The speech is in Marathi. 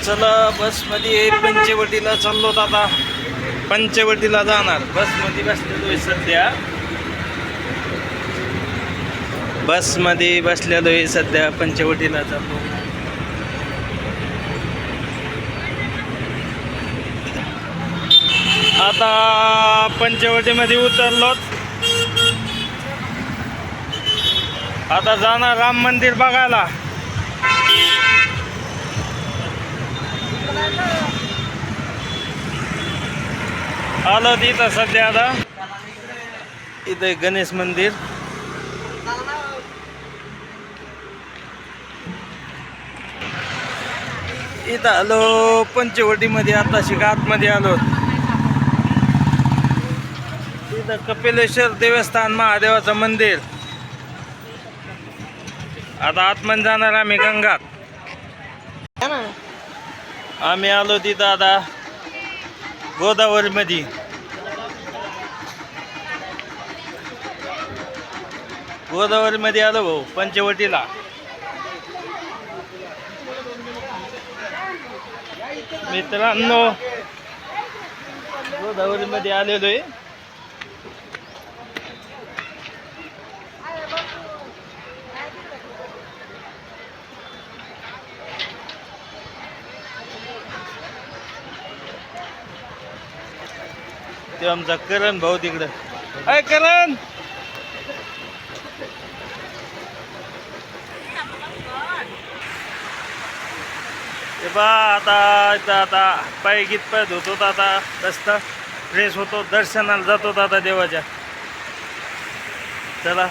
चला बसमध्ये पंचवटीला चाललो आता. पंचवटीला जाणार. बसमध्ये बसलेलो आहे सध्या. बसमध्ये बसलेलो आहे सध्या. पंचवटीला चाललो. आता पंचवटीमध्ये उतरलो. आता जाणार राम मंदिर बघायला. आलो तिथं सध्या. आता इथे गणेश मंदिर. इथं आलो पंचवटीमध्ये. आता आतमध्ये आलो. इथं कपिलेश्वर देवस्थान महादेवाचं मंदिर. आता आतमध्ये जाणार आम्ही गंगात. आम्ही आलो तिथं आता गोदावरी मध्ये. गोदावरी मध्ये आलो भाऊ पंचवटीला. मित्रांनो गोदावरी मध्ये आलेलो आहे. ते आमचा करण भाऊ तिकडं. अय करण, ते बा आता पाय गीत पाय धुतो. आता रस्ता फ्रेश होतो. दर्शनाला जातो आता देवाच्या. चला.